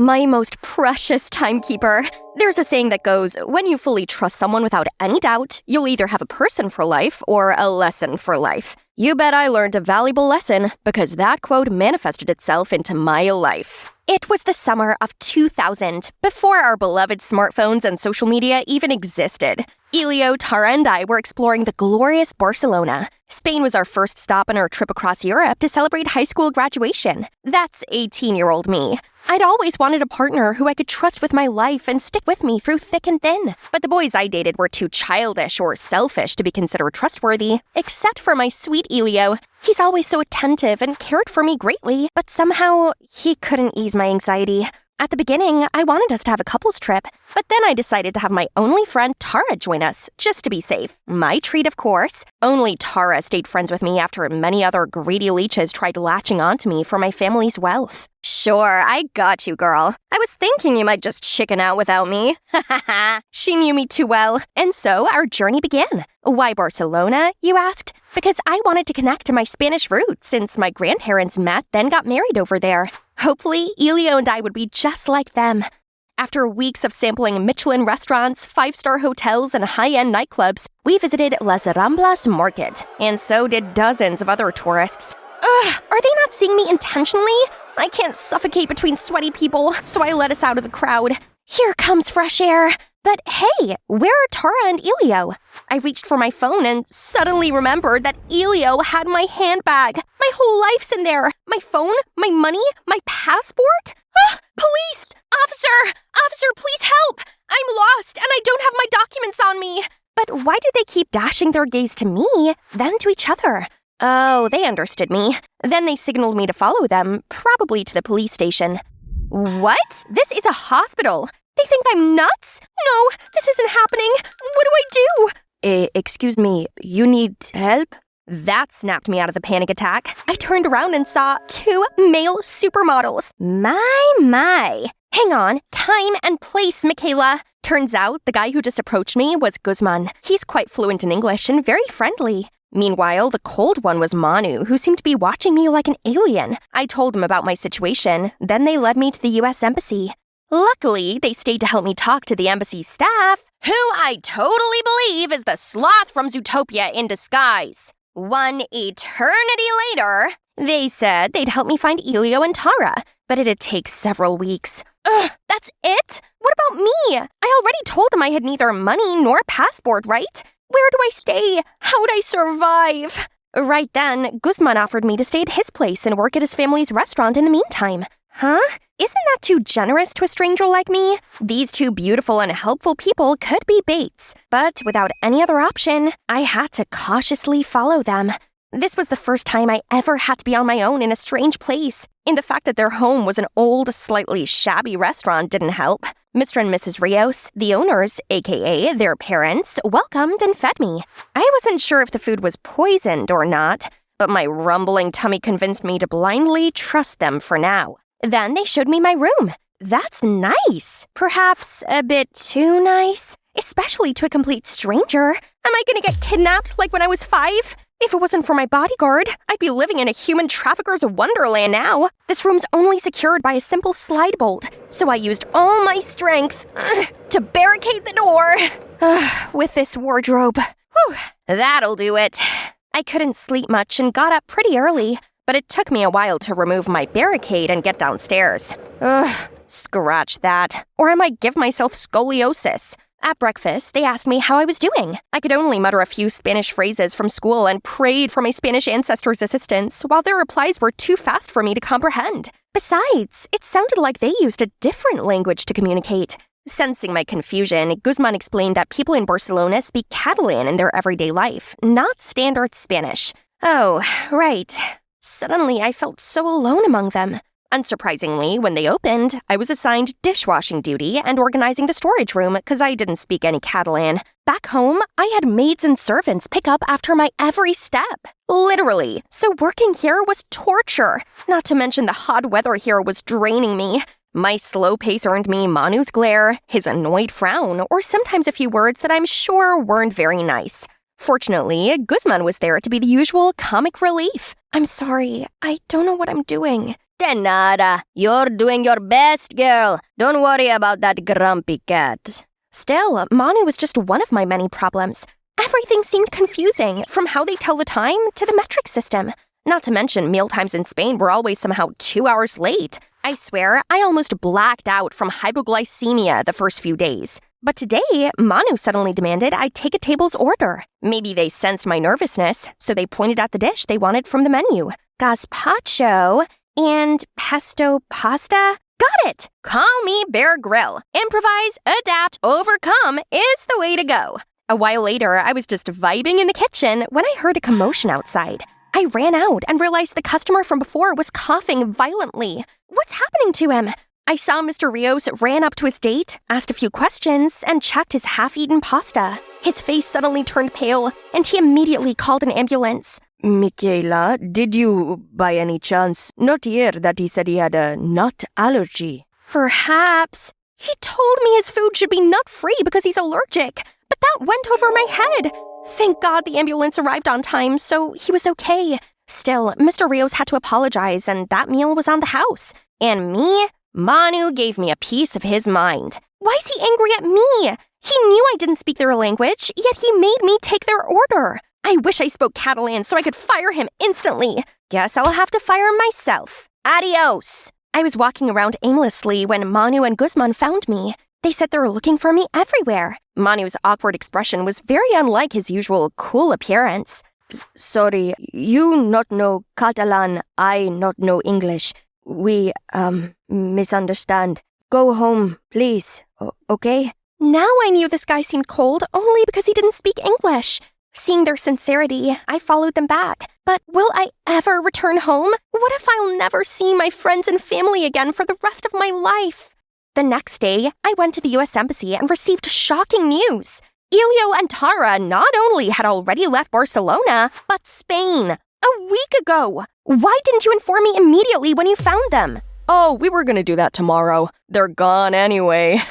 My most precious timekeeper. There's a saying that goes, when you fully trust someone without any doubt, you'll either have a person for life or a lesson for life. You bet I learned a valuable lesson because that quote manifested itself into my life. It was the summer of 2000, before our beloved smartphones and social media even existed. Elio, Tara, and I were exploring the glorious Barcelona. Spain was our first stop on our trip across Europe to celebrate high school graduation. That's 18-year-old me. I'd always wanted a partner who I could trust with my life and stick with me through thick and thin. But the boys I dated were too childish or selfish to be considered trustworthy, except for my sweet Elio. He's always so attentive and cared for me greatly, but somehow he couldn't ease my anxiety. At the beginning, I wanted us to have a couples trip, but then I decided to have my only friend Tara join us, just to be safe. My treat, of course. Only Tara stayed friends with me after many other greedy leeches tried latching onto me for my family's wealth. Sure, I got you, girl. I was thinking you might just chicken out without me. Ha ha ha. She knew me too well. And so our journey began. Why Barcelona, you asked? Because I wanted to connect to my Spanish roots since my grandparents met, then got married over there. Hopefully, Elio and I would be just like them. After weeks of sampling Michelin restaurants, 5-star hotels, and high-end nightclubs, we visited Las Ramblas Market, and so did dozens of other tourists. Ugh, are they not seeing me intentionally? I can't suffocate between sweaty people, so I let us out of the crowd. Here comes fresh air. But hey, where are Tara and Elio? I reached for my phone and suddenly remembered that Elio had my handbag. My whole life's in there. My phone, my money, my passport. Ah, police! Officer, please help! I'm lost and I don't have my documents on me. But why did they keep dashing their gaze to me, then to each other? Oh, they understood me. Then they signaled me to follow them, probably to the police station. What? This is a hospital. They think I'm nuts? No, this isn't happening. What do I do? Excuse me, you need help? That snapped me out of the panic attack. I turned around and saw 2 male supermodels. My. Hang on, time and place, Michaela. Turns out the guy who just approached me was Guzman. He's quite fluent in English and very friendly. Meanwhile, the cold one was Manu, who seemed to be watching me like an alien. I told him about my situation, then they led me to the U.S. Embassy. Luckily, they stayed to help me talk to the embassy staff, who I totally believe is the sloth from Zootopia in disguise. One eternity later, they said they'd help me find Elio and Tara, but it'd take several weeks. Ugh, that's it? What about me? I already told them I had neither money nor passport, right? Where do I stay? How would I survive? Right then, Guzman offered me to stay at his place and work at his family's restaurant in the meantime. Huh? Isn't that too generous to a stranger like me? These 2 beautiful and helpful people could be baits, but without any other option, I had to cautiously follow them. This was the first time I ever had to be on my own in a strange place, and the fact that their home was an old, slightly shabby restaurant didn't help. Mr. and Mrs. Rios, the owners, aka their parents, welcomed and fed me. I wasn't sure if the food was poisoned or not, but my rumbling tummy convinced me to blindly trust them for now. Then they showed me my room. That's nice. Perhaps a bit too nice, especially to a complete stranger. Am I gonna get kidnapped like when I was 5? If it wasn't for my bodyguard, I'd be living in a human trafficker's wonderland now. This room's only secured by a simple slide bolt, so I used all my strength to barricade the door with this wardrobe. Whew, that'll do it. I couldn't sleep much and got up pretty early, but it took me a while to remove my barricade and get downstairs. Scratch that. Or I might give myself scoliosis. At breakfast, they asked me how I was doing. I could only mutter a few Spanish phrases from school and prayed for my Spanish ancestors' assistance, while their replies were too fast for me to comprehend. Besides, it sounded like they used a different language to communicate. Sensing my confusion, Guzman explained that people in Barcelona speak Catalan in their everyday life, not standard Spanish. Oh, right. Suddenly, I felt so alone among them. Unsurprisingly, when they opened, I was assigned dishwashing duty and organizing the storage room because I didn't speak any Catalan. Back home, I had maids and servants pick up after my every step. Literally. So working here was torture. Not to mention the hot weather here was draining me. My slow pace earned me Manu's glare, his annoyed frown, or sometimes a few words that I'm sure weren't very nice. Fortunately, Guzman was there to be the usual comic relief. I'm sorry, I don't know what I'm doing. De nada. You're doing your best, girl. Don't worry about that grumpy cat. Still, Manu was just one of my many problems. Everything seemed confusing, from how they tell the time to the metric system. Not to mention, mealtimes in Spain were always somehow 2 hours late. I swear, I almost blacked out from hypoglycemia the first few days. But today, Manu suddenly demanded I take a table's order. Maybe they sensed my nervousness, so they pointed at the dish they wanted from the menu. Gazpacho and pesto pasta? Got it! Call me Bear Grylls. Improvise, adapt, overcome is the way to go. A while later, I was just vibing in the kitchen when I heard a commotion outside. I ran out and realized the customer from before was coughing violently. What's happening to him? I saw Mr. Rios ran up to his date, asked a few questions, and checked his half-eaten pasta. His face suddenly turned pale, and he immediately called an ambulance. Michaela, did you, by any chance, not hear that he said he had a nut allergy? Perhaps. He told me his food should be nut-free because he's allergic, but that went over my head. Thank God the ambulance arrived on time, so he was okay. Still, Mr. Rios had to apologize, and that meal was on the house. And me? Manu gave me a piece of his mind. Why is he angry at me? He knew I didn't speak their language, yet he made me take their order. I wish I spoke Catalan so I could fire him instantly. Guess I'll have to fire myself. Adios! I was walking around aimlessly when Manu and Guzman found me. They said they were looking for me everywhere. Manu's awkward expression was very unlike his usual cool appearance. Sorry, you not know Catalan, I not know English. We, misunderstand. Go home, please, okay? Now I knew this guy seemed cold only because he didn't speak English. Seeing their sincerity, I followed them back. But will I ever return home? What if I'll never see my friends and family again for the rest of my life? The next day, I went to the U.S. Embassy and received shocking news. Elio and Tara not only had already left Barcelona, but Spain. A week ago. Why didn't you inform me immediately when you found them? Oh, we were gonna do that tomorrow. They're gone anyway.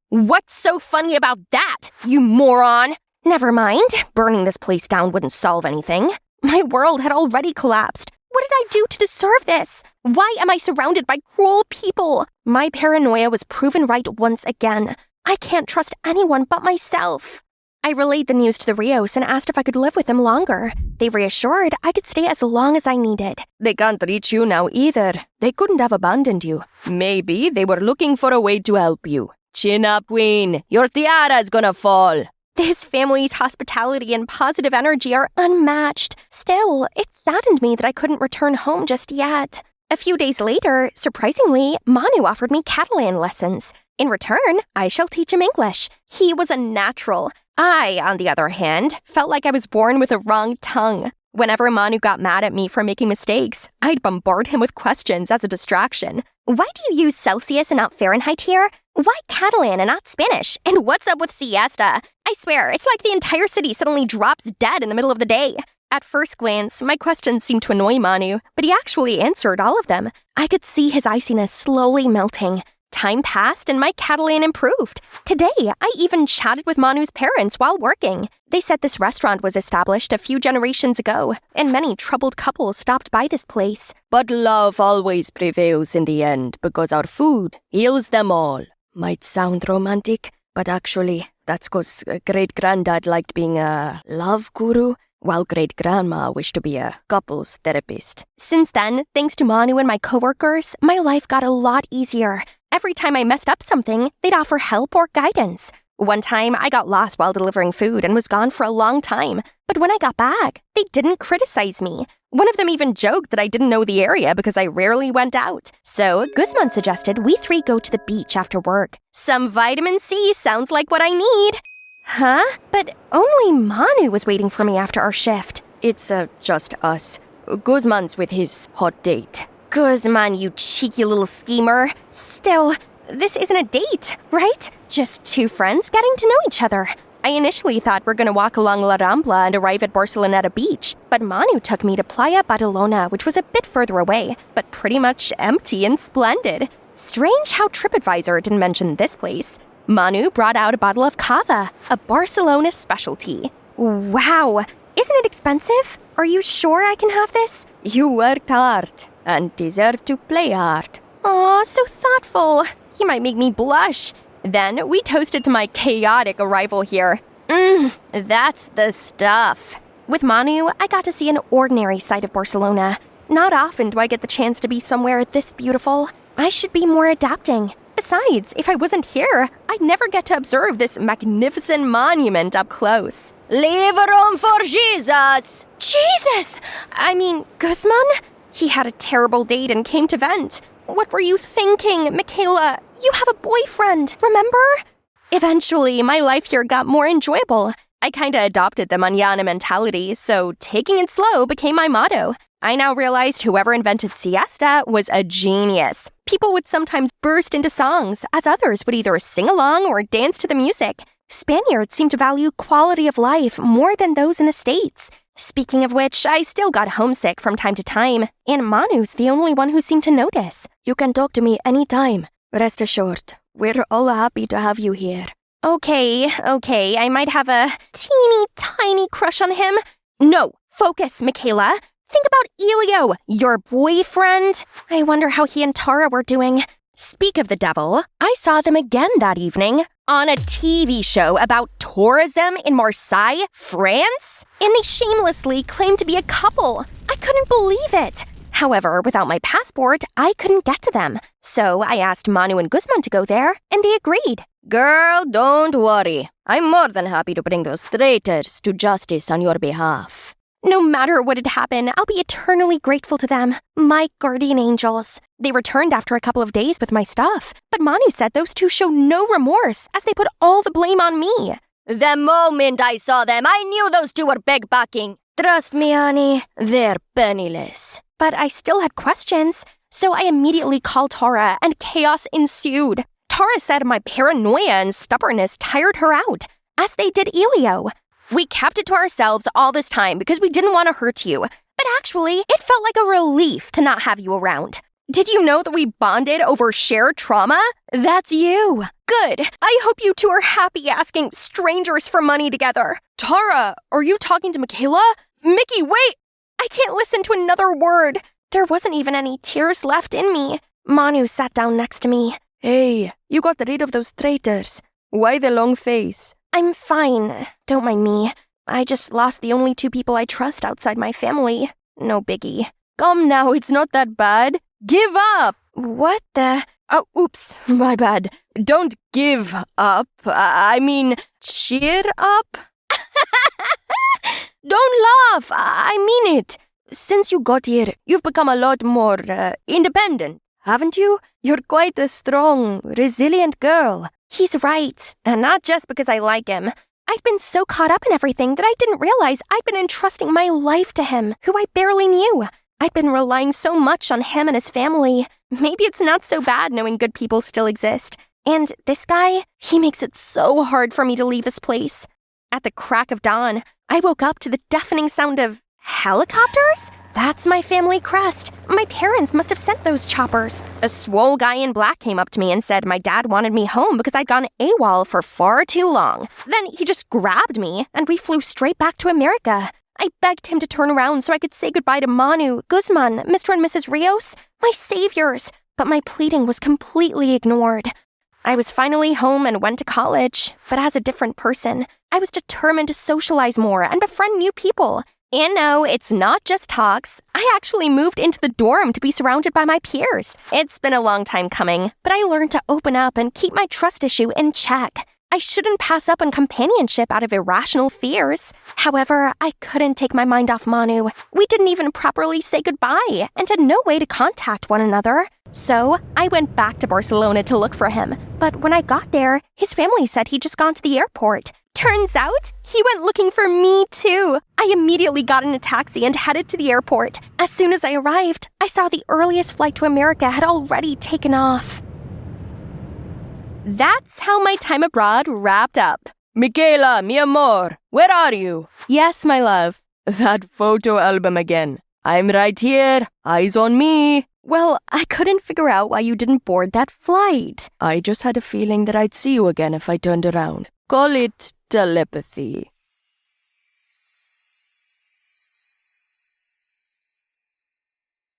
What's so funny about that, you moron? Never mind. Burning this place down wouldn't solve anything. My world had already collapsed. What did I do to deserve this? Why am I surrounded by cruel people? My paranoia was proven right once again. I can't trust anyone but myself. I relayed the news to the Rios and asked if I could live with them longer. They reassured I could stay as long as I needed. They can't reach you now either. They couldn't have abandoned you. Maybe they were looking for a way to help you. Chin up, Queen. Your tiara's gonna fall. This family's hospitality and positive energy are unmatched. Still, it saddened me that I couldn't return home just yet. A few days later, surprisingly, Manu offered me Catalan lessons. In return, I shall teach him English. He was a natural. I, on the other hand, felt like I was born with a wrong tongue. Whenever Manu got mad at me for making mistakes, I'd bombard him with questions as a distraction. Why do you use Celsius and not Fahrenheit here? Why Catalan and not Spanish? And what's up with siesta? I swear, it's like the entire city suddenly drops dead in the middle of the day. At first glance, my questions seemed to annoy Manu, but he actually answered all of them. I could see his iciness slowly melting. Time passed and my Catalan improved. Today, I even chatted with Manu's parents while working. They said this restaurant was established a few generations ago, and many troubled couples stopped by this place. But love always prevails in the end, because our food heals them all. Might sound romantic, but actually, that's because great-granddad liked being a love guru, while great-grandma wished to be a couples therapist. Since then, thanks to Manu and my coworkers, my life got a lot easier. Every time I messed up something, they'd offer help or guidance. One time, I got lost while delivering food and was gone for a long time. But when I got back, they didn't criticize me. One of them even joked that I didn't know the area because I rarely went out. So Guzman suggested we three go to the beach after work. Some vitamin C sounds like what I need. Huh? But only Manu was waiting for me after our shift. It's just us. Guzman's with his hot date. Guzman, you cheeky little schemer. Still, this isn't a date, right? Just two friends getting to know each other. I initially thought we're gonna walk along La Rambla and arrive at Barceloneta Beach, but Manu took me to Playa Badalona, which was a bit further away, but pretty much empty and splendid. Strange how TripAdvisor didn't mention this place. Manu brought out a bottle of cava, a Barcelona specialty. Wow, isn't it expensive? Are you sure I can have this? You worked hard. and deserve to play hard. Aw, so thoughtful. He might make me blush. Then we toasted to my chaotic arrival here. That's the stuff. With Manu, I got to see an ordinary side of Barcelona. Not often do I get the chance to be somewhere this beautiful. I should be more adapting. Besides, if I wasn't here, I'd never get to observe this magnificent monument up close. Leave room for Jesus! Jesus! I mean, Guzman? He had a terrible date and came to vent. What were you thinking, Michaela? You have a boyfriend, remember? Eventually, my life here got more enjoyable. I kinda adopted the mañana mentality, so taking it slow became my motto. I now realized whoever invented siesta was a genius. People would sometimes burst into songs, as others would either sing along or dance to the music. Spaniards seem to value quality of life more than those in the States. Speaking of which, I still got homesick from time to time, and Manu's the only one who seemed to notice. You can talk to me anytime. Rest assured, we're all happy to have you here. Okay, I might have a teeny tiny crush on him. No, focus, Michaela. Think about Elio, your boyfriend. I wonder how he and Tara were doing. Speak of the devil, I saw them again that evening on a TV show about tourism in Marseille, France. And they shamelessly claimed to be a couple. I couldn't believe it. However, without my passport, I couldn't get to them. So I asked Manu and Guzman to go there, and they agreed. Girl, don't worry. I'm more than happy to bring those traitors to justice on your behalf. No matter what had happened, I'll be eternally grateful to them. My guardian angels. They returned after a couple of days with my stuff, but Manu said those two showed no remorse as they put all the blame on me. The moment I saw them, I knew those two were big-bucking. Trust me, honey, they're penniless. But I still had questions, so I immediately called Tara, and chaos ensued. Tara said my paranoia and stubbornness tired her out, as they did Elio. We kept it to ourselves all this time because we didn't want to hurt you. But actually, it felt like a relief to not have you around. Did you know that we bonded over shared trauma? That's you. Good. I hope you two are happy asking strangers for money together. Tara, are you talking to Michaela? Mickey, wait! I can't listen to another word. There wasn't even any tears left in me. Manu sat down next to me. Hey, you got rid of those traitors. Why the long face? I'm fine. Don't mind me. I just lost the only two people I trust outside my family. No biggie. Come now, it's not that bad. Give up! What the? Oh, oops, my bad. Don't give up. I mean, cheer up? Don't laugh. I mean it. Since you got here, you've become a lot more independent, haven't you? You're quite a strong, resilient girl. He's right, and not just because I like him. I'd been so caught up in everything that I didn't realize I'd been entrusting my life to him, who I barely knew. I'd been relying so much on him and his family. Maybe it's not so bad knowing good people still exist. And this guy, he makes it so hard for me to leave this place. At the crack of dawn, I woke up to the deafening sound of helicopters? That's my family crest. My parents must have sent those choppers. A swole guy in black came up to me and said my dad wanted me home because I'd gone AWOL for far too long. Then he just grabbed me and we flew straight back to America. I begged him to turn around so I could say goodbye to Manu, Guzman, Mr. and Mrs. Rios, my saviors, but my pleading was completely ignored. I was finally home and went to college, but as a different person. I was determined to socialize more and befriend new people. And no, it's not just talks. I actually moved into the dorm to be surrounded by my peers. It's been a long time coming, but I learned to open up and keep my trust issue in check. I shouldn't pass up on companionship out of irrational fears. However, I couldn't take my mind off Manu. We didn't even properly say goodbye and had no way to contact one another. So I went back to Barcelona to look for him. But when I got there, his family said he'd just gone to the airport. Turns out, he went looking for me too. I immediately got in a taxi and headed to the airport. As soon as I arrived, I saw the earliest flight to America had already taken off. That's how my time abroad wrapped up. Michaela, mi amor, where are you? Yes, my love. That photo album again. I'm right here, eyes on me. Well, I couldn't figure out why you didn't board that flight. I just had a feeling that I'd see you again if I turned around. Call it telepathy.